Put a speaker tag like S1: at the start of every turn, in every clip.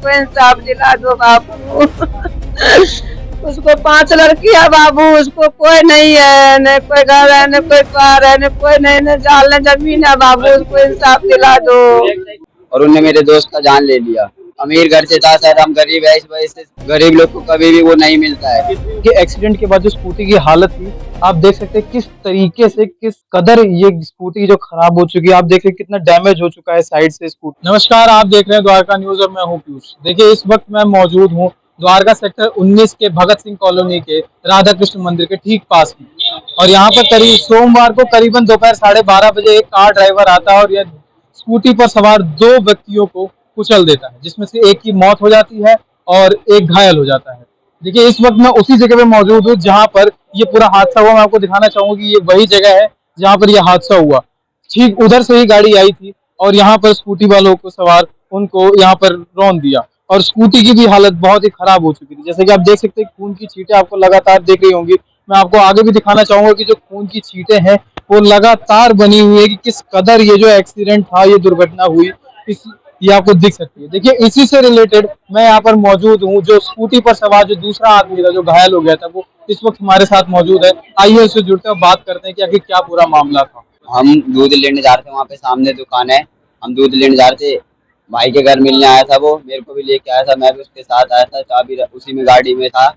S1: उसको इंसाफ दिला दो बाबू। उसको 5 लड़कियां बाबू, उसको कोई नहीं है, न कोई घर है, न कोई कार है, न कोई नहीं, न जाल न जमीन है बाबू, उसको इंसाफ दिला दो।
S2: और उनने मेरे दोस्त का जान ले लिया। अमीर घर से था सर, हम गरीब है, इस वजह से गरीब लोग को कभी भी वो नहीं मिलता है।
S3: कि एक्सीडेंट के बाद जो स्कूटी की हालत थी, आप देख सकते हैं किस तरीके से, किस कदर ये स्कूटी जो खराब हो चुकी है। आप देख सकते कितना डैमेज हो चुका है साइड से स्कूटी। नमस्कार, आप देख रहे हैं द्वारका न्यूज और मैं हूं पीयूष। देखिए, इस वक्त मैं मौजूद हूं द्वारका सेक्टर 19 के भगत सिंह कॉलोनी के राधा कृष्ण मंदिर के ठीक पास में। और यहाँ पर करीब सोमवार को करीबन दोपहर 12:30 बजे एक कार ड्राइवर आता है और यह स्कूटी पर सवार 2 व्यक्तियों को कुचल देता है, जिसमें से एक की मौत हो जाती है और एक घायल हो जाता है। देखिए, इस वक्त मैं उसी जगह पे मौजूद हूँ जहां पर ये पूरा हादसा हुआ। मैं आपको दिखाना चाहूंगा कि ये वही जगह है जहां पर यह हादसा हुआ। ठीक उधर से ही गाड़ी आई थी और यहाँ पर स्कूटी वालों को सवार उनको यहाँ पर रौंद दिया और स्कूटी की भी हालत बहुत ही खराब हो चुकी थी। जैसे कि आप देख सकते हैं, खून की छींटें आपको लगातार दिख रही होंगी। मैं आपको आगे भी दिखाना चाहूंगा कि जो खून की छींटें हैं वो लगातार बनी हुई है कि किस कदर ये जो एक्सीडेंट था, ये दुर्घटना हुई, इस ये आपको दिख सकती है। देखिए, इसी से रिलेटेड मैं यहाँ पर मौजूद हूँ। जो स्कूटी पर सवार जो दूसरा आदमी था, जो घायल हो गया था, वो इस वक्त हमारे साथ मौजूद है। आइए उससे जुड़ते हैं और बात करते हैं कि आखिर क्या पूरा मामला था।
S2: हम दूध लेने जा रहे थे, वहाँ पे सामने दुकान है, हम दूध लेने जा रहे थे। भाई के घर मिलने आया था, वो मेरे को भी लेके आया था, मैं भी उसके साथ आया था, चाबी उसी में गाड़ी में था।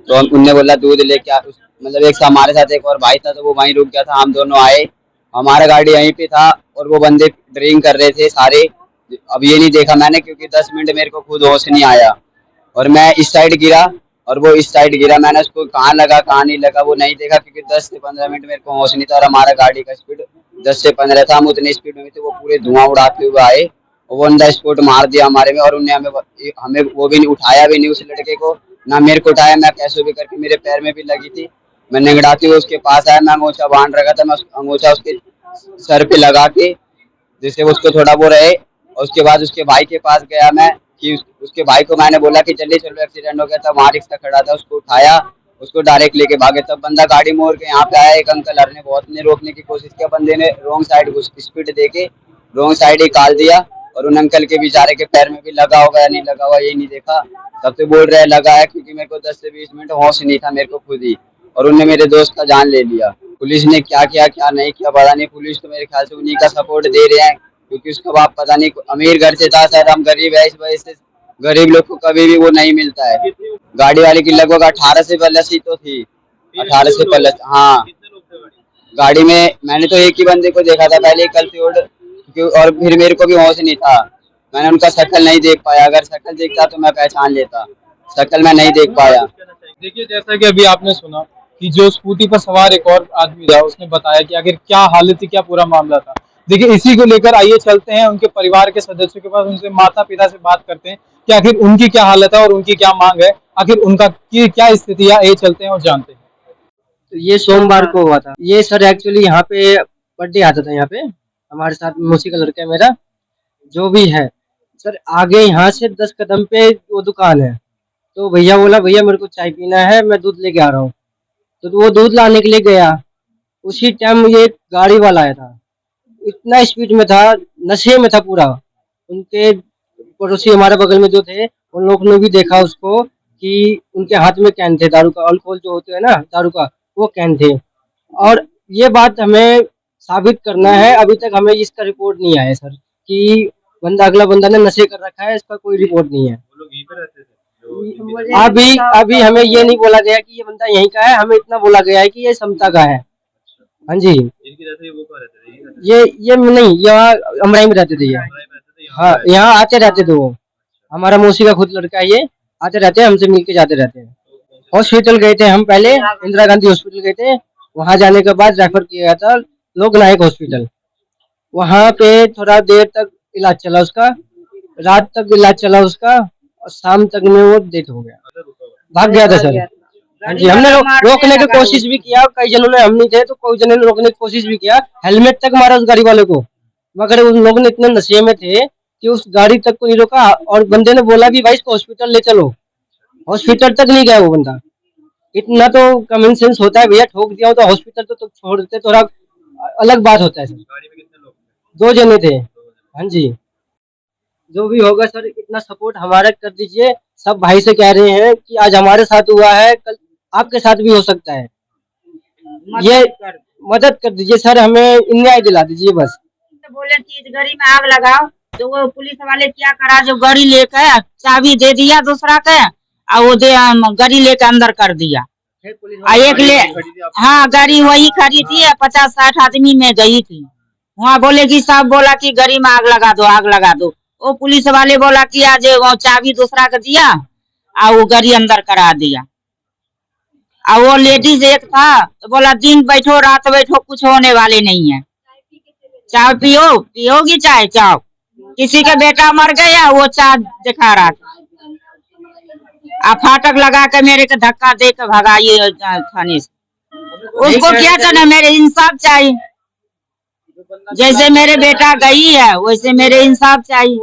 S2: तो उनने बोला दूध लेके आ, मतलब एक हमारे साथ एक और भाई था, तो वो वहीं रुक गया था। हम दोनों आए, हमारा गाड़ी यहीं पे था और वो बंदे ड्रिंक कर रहे थे सारे। अब ये नहीं देखा मैंने, क्योंकि 10 मिनट मेरे को खुद होश नहीं आया और मैं इस साइड गिरा और वो इस साइड गिरा। मैंने उसको कहाँ लगा कहाँ नहीं लगा वो नहीं देखा, क्योंकि 10 से 15 मिनट मेरे को होश नहीं था और हमारा गाड़ी का स्पीड 10 से 15 था। हम उतनी स्पीड में थे, वो पूरे धुआं उड़ाते हुए आए और वो ऑन द स्पॉट मार दिया हमारे में। और उन्हें हमें हमें वो भी नहीं उठाया, भी नहीं उस लड़के को, ना मेरे को उठाया। मैं कैसे भी करके, मेरे पैर में भी लगी थी, मैं निगड़ाती हुए उसके पास आया। मैं अंगोछा बांध रखा था, मैं अंगोछा उसके सर पे लगा के जिससे उसको थोड़ा वो रहे। और उसके बाद उसके भाई के पास गया मैं, कि उसके भाई को मैंने बोला कि जल्दी चलो एक्सीडेंट हो गया था। वहाँ रिक्शा खड़ा था, उसको उठाया, उसको डायरेक्ट लेके भागे। तब बंदा गाड़ी मोड़ के यहाँ पे आया। एक अंकल ने बहुत ने रोकने की कोशिश किया, बंदे ने रॉन्ग साइड स्पीड देके रॉन्ग साइड ही काल दिया और उन अंकल के बेचारे के पैर में भी लगा होगा या नहीं लगा हुआ ये नहीं देखा। तब से बोल रहे लगा है, क्योंकि मेरे को 10 से 20 मिनट होश नहीं था मेरे को खुद ही, और उनने मेरे दोस्त का जान ले लिया। पुलिस ने क्या किया क्या नहीं किया पता नहीं। पुलिस तो मेरे ख्याल से उन्हीं का सपोर्ट दे रहे हैं, क्योंकि उसका बाप पता नहीं अमीर घर से था सर, हम गरीब है, इस वजह से गरीब लोग को कभी भी वो नहीं मिलता है। गाड़ी वाले की लगभग 18 से प्लस ही तो थी, 18 से प्लस। हाँ, गाड़ी में मैंने तो एक ही बंदे को देखा था पहले, कल से और फिर मेरे को भी होश नहीं था। मैंने उनका शक्ल नहीं देख पाया, अगर शक्ल देखता तो मैं पहचान लेता, शक्ल मैं नहीं देख पाया।
S3: देखिए, जैसा कि अभी आपने सुना कि जो स्कूटी पर सवार एक और आदमी था, उसने बताया कि आखिर क्या हालत थी, क्या पूरा मामला था। देखिए, इसी को लेकर आइए चलते हैं उनके परिवार के सदस्यों के पास, उनसे माता पिता से बात करते हैं कि आखिर उनकी क्या हालत है और उनकी क्या मांग है, आखिर उनका क्या स्थिति है। आइए चलते हैं और जानते हैं।
S4: तो ये सोमवार को हुआ था। ये सर एक्चुअली यहाँ पे बर्थडे आता था, यहाँ पे हमारे साथ मौसी का लड़का है मेरा, जो भी है सर। आगे यहाँ से 10 कदम पे वो दुकान है। तो भैया बोला भैया मेरे को चाय पीना है, मैं दूध लेके आ रहा हूँ। तो वो दूध लाने के लिए गया, उसी टाइम ये गाड़ी वाला आया था। इतना स्पीड में था, नशे में था पूरा। उनके पड़ोसी हमारे बगल में जो थे, उन लोगों ने भी देखा उसको कि उनके हाथ में कैन थे दारू का, अल्कोहल जो होते हैं ना दारू का, वो कैन थे। और ये बात हमें साबित करना है, अभी तक हमें इसका रिपोर्ट नहीं आया सर कि अगला बंदा ने नशे कर रखा है, इसका कोई रिपोर्ट नहीं है। अभी हमें ये नहीं बोला गया कि ये बंदा यहीं का है, हमें इतना बोला गया है कि ये समता का है। हाँ जी, ये नहीं, यहाँ अमराई में रहते थे ये। हाँ, यहाँ आते रहते थे वो। हमारा मौसी का खुद लड़का है ये, आते रहते हैं, हमसे मिलके जाते रहते हैं। हॉस्पिटल गए थे हम पहले, इंदिरा गांधी हॉस्पिटल गए थे। वहां जाने के बाद रेफर किया गया था लोक नायक हॉस्पिटल। वहां पे थोड़ा देर तक इलाज चला उसका, रात तक इलाज चला उसका, और शाम तक में वो डेथ हो गया, भाग गया था सर। हाँ जी, हमने रोकने की कोशिश भी किया, कई जनों ने, हम नहीं थे तो कई जनों ने रोकने की कोशिश भी किया, हेलमेट तक मारा उस गाड़ी वाले को, मगर उन लोगों ने इतने नशे में थे कि उस गाड़ी तक को नहीं रोका। और बंदे ने बोला भी भाई इसको हॉस्पिटल ले चलो, हॉस्पिटल तक नहीं गया वो बंदा। इतना तो कॉमन सेंस होता है भैया, ठोक दिया हो तो हॉस्पिटल तो छोड़ देते, थोड़ा अलग बात होता है सर। 2 जने थे। हाँ जी। जो भी होगा सर इतना सपोर्ट हमारा कर दीजिए। सब भाई से कह रहे हैं कि आज हमारे साथ हुआ है, कल आपके साथ भी हो सकता है। ये मदद कर दीजिए सर, हमें न्याय दिला दीजिए बस।
S1: बोले कि इस गाड़ी में आग लगाओ, तो वो पुलिस वाले क्या करा, जो गाड़ी लेकर चाबी दे दिया दूसरा के, और वो गाड़ी लेकर अंदर कर दिया। एक ले, हाँ गाड़ी वही खड़ी थी, 50-60 आदमी में गई थी। वहाँ बोले कि सब बोला कि गाड़ी में आग लगा दो, आग लगा दो। वो पुलिस वाले बोला कि आज वो चाबी दूसरा के दिया और वो गाड़ी अंदर करा दिया। और वो लेडीज एक था, तो बोला दिन बैठो रात बैठो, कुछ होने वाले नहीं है, चाय पियो, पियोगी चाय, चाय। किसी का बेटा मर गया, वो चाय दिखा रहा था, फाटक लगा के मेरे को धक्का दे के भगाइए थाने से। उसको क्या करना, मेरे इंसाफ चाहिए। जैसे मेरे बेटा गई है वैसे मेरे इंसाफ चाहिए।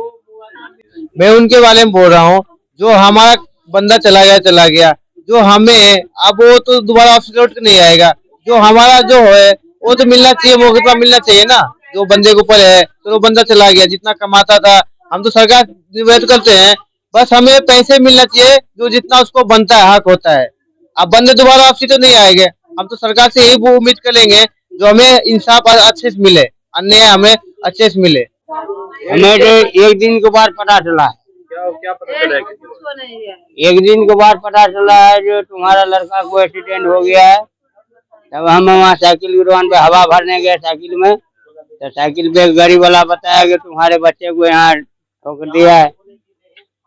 S3: मैं उनके बारे में बोल रहा हूँ, जो हमारा बंदा चला गया, जो हमें अब वो तो दोबारा वापस लौट के नहीं आएगा। जो हमारा जो है वो तो मिलना चाहिए, मौके पर मिलना चाहिए ना। जो बंदे के ऊपर है, तो वो बंदा चला गया, जितना कमाता था। हम तो सरकार निवेदन करते हैं, बस हमें पैसे मिलना चाहिए जो जितना उसको बनता है, हक होता है। अब बंदे दोबारा वापसी तो नहीं आएंगे। हम तो सरकार से यही वो उम्मीद करेंगे जो हमें इंसाफ अच्छे से मिले, अन्याय हमें अच्छे से मिले।
S4: हमें एक दिन के बाद पता चला,
S3: क्या पता चला?
S4: एक दिन के बाद पता चला है जो तुम्हारा लड़का को एक्सीडेंट हो गया है। तब हम वहाँ साइकिल की दुकान पे हवा भरने गए साइकिल में, तो साइकिल पे गाड़ी वाला बताया कि तुम्हारे बच्चे को यहाँ ठोक दिया है।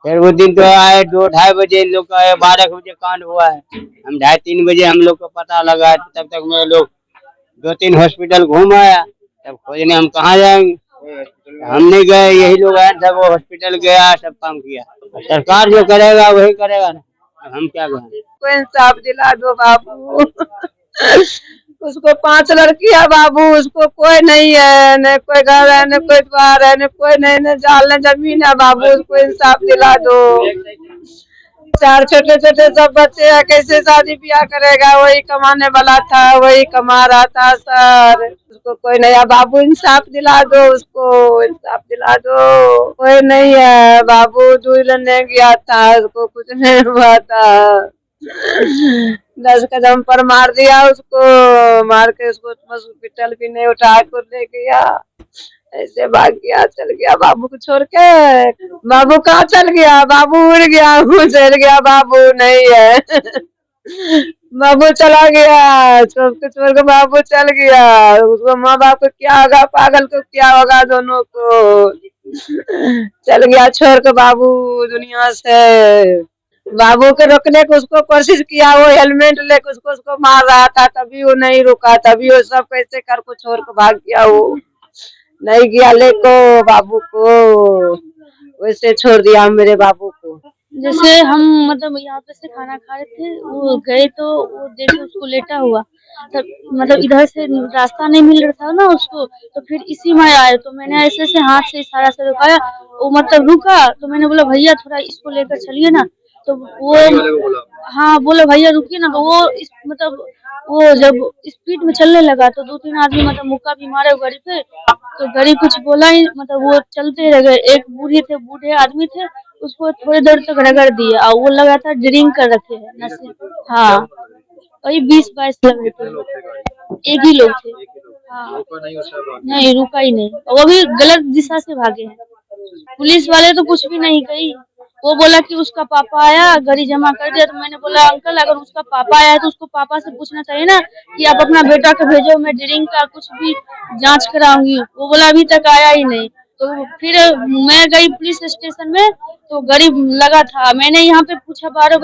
S4: फिर वो दिन तो आए 2-2:30 बजे, इन लोग का 12 बजे कांड हुआ है। हम 2:30-3 बजे हम लोग को पता लगा, तब तक में लोग 2-3 हॉस्पिटल घूम आया। तब खोजने हम कहाँ जाएंगे, हम नहीं गए, यही लोग आए, सब हॉस्पिटल गया, सब काम किया। सरकार जो करेगा वही करेगा ना, हम क्या करें।
S1: कोई इंसाफ दिला दो बाबू। उसको 5 लड़कियां बाबू, उसको कोई नहीं है, न कोई घर है, न कोई द्वार है, न कोई नहीं, न जाल न जमीन है बाबू। उसको इंसाफ दिला दो। 4 छोटे छोटे सब बच्चे हैं, कैसे शादी ब्याह करेगा? वही कमाने वाला था, वही कमा रहा था सर। उसको कोई नहीं है बाबू, इंसाफ दिला दो, उसको इंसाफ दिला दो। कोई नहीं है बाबू, दूध लेने गया था, उसको कुछ नहीं हुआ था। 10 कदम पर मार दिया उसको, मार के उसको हॉस्पिटल भी नहीं उठा कर ले गया, ऐसे भाग गया, चल गया बाबू को छोड़ के। बाबू कहाँ चल गया? बाबू उड़ गया, चल गया, बाबू नहीं है। बाबू चला गया, सबको छोड़ के बाबू चल गया। उसको माँ बाप को क्या होगा, पागल को क्या होगा, दोनों को। चल गया छोड़ के बाबू दुनिया से। बाबू के रोकने को उसको कोशिश किया, वो हेलमेट लेकर उसको मार रहा था, तभी वो नहीं रुका, तभी वो सब कैसे कर को छोड़ के भाग गया। वो नहीं गया लेको बाबू को, वैसे छोड़ दिया मेरे बाबू को।
S5: जैसे हम मतलब यहाँ पे से खाना खा रहे थे, वो गए तो वो देखे उसको लेटा हुआ, तब मतलब इधर से रास्ता नहीं मिल रहा था ना उसको, तो फिर इसी में आए, तो मैंने ऐसे से हाथ से इशारा से रुकाया, वो मतलब रुका, तो मैंने बोला भैया थोड़ा इसको लेकर चलिए ना, तो वो हाँ बोले भैया रुकिए ना, तो वो मतलब वो जब स्पीड में चलने लगा तो 2-3 आदमी मतलब मुक्का भी मारे गाड़ी पे, तो गाड़ी कुछ बोला ही, मतलब वो चलते रह गए। एक बूढ़े आदमी थे, उसको थोड़ी देर तक रगड़ दिए, और वो लगातार ड्रिंक कर रखे हैं नशे। हाँ वही 20-22 लग रहे थे, एक ही लोग थे। हाँ नहीं रुका ही नहीं, वो भी गलत दिशा से भागे हैं। पुलिस वाले तो कुछ भी नहीं कही, वो बोला कि उसका पापा आया गाड़ी जमा कर दिया, तो मैंने बोला अंकल अगर उसका पापा आया है तो उसको पापा से पूछना चाहिए ना कि आप अपना बेटा को भेजो, मैं ड्रिंक का कुछ भी जांच कराऊंगी। वो बोला अभी तक आया ही नहीं। तो फिर मैं गई पुलिस स्टेशन में, तो गाड़ी लगा था। मैंने यहाँ पे पूछा 12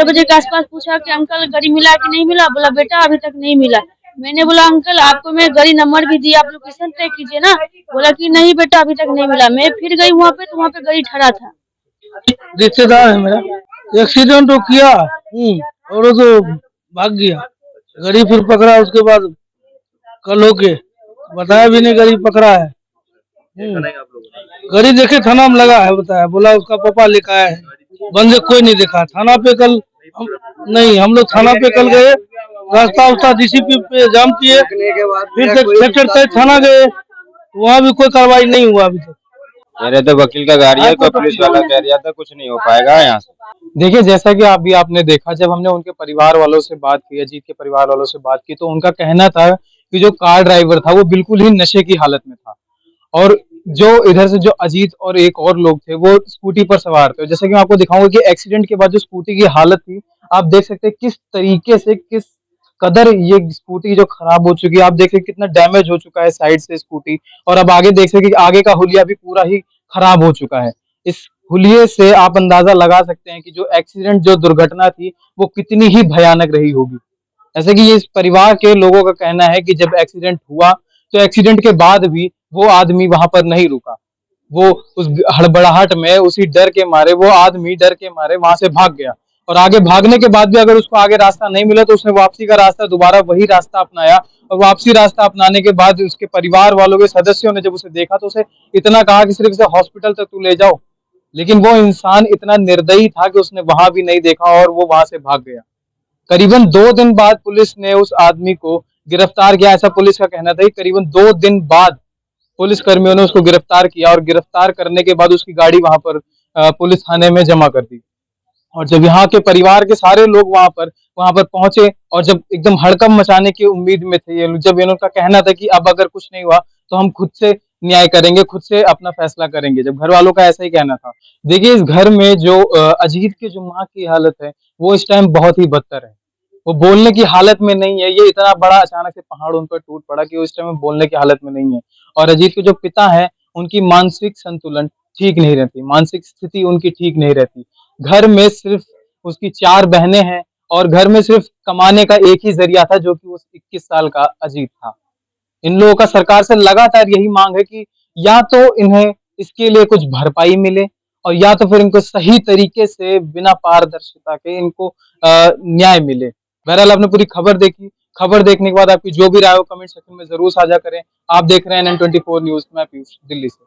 S5: बजे के आसपास पूछा कि अंकल गाड़ी मिला कि नहीं मिला? बोला बेटा अभी तक नहीं मिला। मैंने बोला अंकल आपको मैं गाड़ी नंबर भी दिया, आप लोकेशन तय कीजिए ना। बोला कि नहीं बेटा अभी तक नहीं मिला। मैं फिर गई वहाँ पे, तो वहाँ पे गाड़ी खड़ा था।
S3: रिश्तेदार है मेरा, एक्सीडेंट तो किया और वो तो भाग गया। गाड़ी फिर पकड़ा, उसके बाद कल होके बताया भी नहीं गाड़ी पकड़ा है। गाड़ी देखे थाना में लगा है, बताया, बोला उसका पापा लेकर आया है, बंदे कोई नहीं देखा। थाना पे कल हम लोग थाना पे कल गए, रास्ता डीसीपी पे जाम किए, फिर सेक्टर 23 थाना गए, वहाँ भी कोई कार्रवाई नहीं हुआ अभी तक।
S6: मेरे तो वकील का गाड़ी है, तो पुलिस वाला कह रहा था कुछ नहीं हो पाएगा यहाँ से।
S3: देखिए, जैसा कि अभी आपने देखा, जब हमने उनके परिवार वालों से बात की, अजीत के परिवार वालों से बात की, तो उनका कहना था कि जो कार ड्राइवर था वो बिल्कुल ही नशे की हालत में था, और जो इधर से जो अजीत और एक और लोग थे वो स्कूटी पर सवार थे। जैसे कि मैं आपको दिखाऊंगा कि एक्सीडेंट के बाद जो स्कूटी की हालत थी, आप देख सकते हैं किस तरीके से, किस कदर ये स्कूटी जो खराब हो चुकी है। आप देख सकते हैं कितना डैमेज हो चुका है साइड से स्कूटी, और अब आगे देख सकते हैं कि आगे का हुलिया भी पूरा ही खराब हो चुका है। इस हुलिये से आप अंदाजा लगा सकते हैं कि जो एक्सीडेंट, जो दुर्घटना थी, वो कितनी ही भयानक रही होगी। जैसे कि इस परिवार के लोगों का कहना है कि जब एक्सीडेंट हुआ, तो एक्सीडेंट के बाद भी वो आदमी वहां पर नहीं रुका। वो उस हड़बड़ाहट में, उसी डर के मारे, वो आदमी डर के मारे वहां से भाग गया, और आगे भागने के बाद भी अगर उसको आगे रास्ता नहीं मिला तो उसने वापसी का रास्ता, दोबारा वही रास्ता अपनाया, और वापसी रास्ता अपनाने के बाद उसके परिवार वालों के सदस्यों ने जब उसे देखा तो उसे इतना कहा कि सिर्फ इसे हॉस्पिटल तक तू ले जाओ, लेकिन वो इंसान इतना निर्दयी था कि उसने वहां भी नहीं देखा और वो वहां से भाग गया। करीबन 2 दिन बाद पुलिस ने उस आदमी को गिरफ्तार किया, ऐसा पुलिस का कहना था कि करीबन 2 दिन बाद पुलिस कर्मियों ने उसको गिरफ्तार किया, और गिरफ्तार करने के बाद उसकी गाड़ी वहां पर पुलिस थाने में जमा कर दी। और जब यहाँ के परिवार के सारे लोग वहां पर पहुंचे, और जब एकदम हड़कंप मचाने की उम्मीद में थे ये लोग, जब इनका कहना था कि अब अगर कुछ नहीं हुआ तो हम खुद से न्याय करेंगे, खुद से अपना फैसला करेंगे, जब घर वालों का ऐसा ही कहना था। देखिए, इस घर में जो अजीत की जो माँ की हालत है, वो इस टाइम बहुत ही बदतर है। वो बोलने की हालत में नहीं है। ये इतना बड़ा अचानक से पहाड़ उन पर टूट पड़ा कि वो इस टाइम में बोलने की हालत में नहीं है। और अजीत के जो पिता हैं, उनकी मानसिक संतुलन ठीक नहीं रहती, मानसिक स्थिति उनकी ठीक नहीं रहती। घर में सिर्फ उसकी 4 बहनें हैं, और घर में सिर्फ कमाने का एक ही जरिया था, जो कि उस 21 साल का अजीत था। इन लोगों का सरकार से लगातार यही मांग है कि या तो इन्हें इसके लिए कुछ भरपाई मिले, और या तो फिर इनको सही तरीके से बिना पारदर्शिता के इनको न्याय मिले। बहरहाल, आपने पूरी खबर देखी। खबर देखने के बाद आपकी जो भी राय हो कमेंट सेक्शन में जरूर साझा करें। आप देख रहे हैं NN24 न्यूज, मैं पीयूष, दिल्ली से।